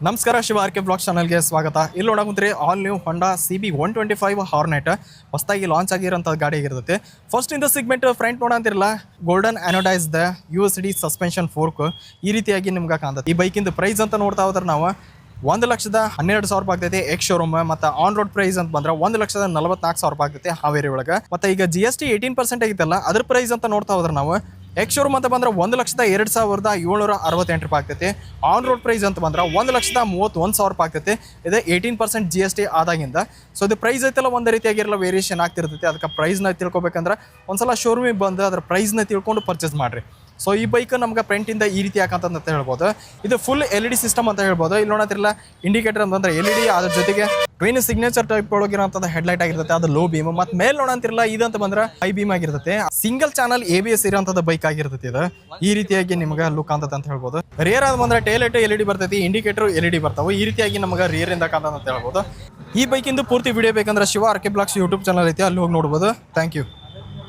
ನಮಸ್ಕಾರ Shiva R K blog ಚಾನಲ್ಗೆ ಸ್ವಾಗತ. ಇಲ್ಲಿ ನೋಡಕುಂತ್ರಿ all new Honda CB125 hornet ಹೊಸದಾಗಿ ಲಾಂಚ್ ಆಗಿರೋಂಥ ಗಾಡಿ ಆಗಿರ್ತೈತೆ. ಫಸ್ಟ್ ಇಂದ ಸಿಗ್ಮೆಂಟ್ ಫ್ರಂಟ್ ನೋಡಂತಿರಲ್ಲ golden anodized USD suspension fork ಈ ರೀತಿಯಾಗಿ ನಿಮ್ಗೆ ಕಾಣ್ತದೆ. ಈ ಬೈಕಿಂದ ಪ್ರೈಸ್ ಅಂತ ನೋಡ್ತಾ ಹೋದ್ರೆ ನಾವು 1,12,000 ರೂಪಾಯಿ ಆಗ್ತೈತಿ ಎಕ್ಸ್ ಶೋರೂಮ್. ಮತ್ತು ಆನ್ ರೋಡ್ ಪ್ರೈಸ್ ಅಂತ ಬಂದ್ರೆ 1,44,000 ರೂಪಾಯಿ ಆಗ್ತೈತಿ ಹಾವೇರಿ ಒಳಗೆ. ಮತ್ತು ಈಗ GST 18% ಆಗಿತ್ತಲ್ಲ ಅದ್ರ ಪ್ರೈಸ್ ಅಂತ ನೋಡ್ತಾ ಹೋದ್ರೆ ನಾವು ಎಕ್ಸ್ ಶೋರೂಮ್ ಅಂತ ಬಂದ್ರೆ 1,02,768 ರೂಪಾಯಿ ಆಗ್ತೈತಿ. ಆನ್ ರೋಡ್ ಪ್ರೈಸ್ ಅಂತ ಬಂದ್ರೆ 1,31,000 ರೂಪಾಯಿ ಆಗ್ತೈತಿ. ಇದು 18% GST ಆದಾಗಿಂದ. ಸೊ ಇದು ಪ್ರೈಸ್ ಐತೆಲ್ಲ ಒಂದು ರೀತಿಯಾಗಿರಲ್ಲ ವೇರಿಯೇಷನ್ ಆಗ್ತಿರ್ತೈತಿ. ಅದಕ್ಕೆ ಪ್ರೈಸ್ನ ತಿಳ್ಕೊಬೇಕಂದ್ರೆ ಒಂದ್ಸಲ ಶೋರೂಮಿಗೆ ಬಂದು ಅದ್ರ ಪ್ರೈಸ್ನ ತಿಳ್ಕೊಂಡು ಪರ್ಚೇಸ್ ಮಾಡಿರಿ. ಸೊ ಈ ಬೈಕ್ ನಮ್ಗೆ ಫ್ರಂಟಿಂದ ಈ ರೀತಿ ಯಾಕಂತ ಹೇಳ್ಬೋದು. ಇದು ಫುಲ್ LED ಸಿಸ್ಟಮ್ ಅಂತ ಹೇಳ್ಬೋದು. ಇಲ್ಲಿ ನೋಡತ್ತಿರಲ್ಲ ಇಂಡಿಕೇಟರ್ ಅಂತಂದ್ರೆ LED, ಅದ್ರ ಜೊತೆಗೆ ಟ್ವಿನ್ ಸಿಗ್ನೇಚರ್ ಟೈಪ್ ಒಳಗಿರೋಂಥದ್ದು ಹೆಡ್ಲೈಟ್ ಆಗಿರ್ತೈತೆ, ಅದು ಲೋ ಬೀಮ್. ಮತ್ತು ಮೇಲೆ ನೋಡಂತಿರಲ್ಲ ಇದಂತ ಬಂದ್ರೆ ಹೈ ಬೀಮ್ ಆಗಿರ್ತೈತೆ. ಸಿಂಗಲ್ ಚಾನಲ್ ABS ಇರೋಂಥದ್ದು ಬೈಕ್ ಆಗಿರ್ತೈತಿ. ಇದು ಈ ರೀತಿಯಾಗಿ ನಿಮ್ಗೆ ಲುಕ್ ಅಂತದ ಅಂತ ಹೇಳ್ಬೋದು. ರಿಯರ್ ಆದ ಬಂದ್ರೆ ಟೇಲೈಟ್ LED ಬರ್ತೈತಿ, ಇಂಡಿಕೇಟರ್ LED ಬರ್ತಾವೆ. ಈ ರೀತಿಯಾಗಿ ನಮ್ಗೆ ರಿಯರ್ ಇಂದ ಕಾಂತ ಹೇಳ್ಬೋದು. ಈ ಬೈಕಿಂದು ಪೂರ್ತಿ ವಿಡಿಯೋ ಬೇಕಂದ್ರೆ Shiva R K blogs YouTube channel ಐತಿ, ಅಲ್ಲಿ ಹೋಗಿ ನೋಡ್ಬೋದು. Thank you.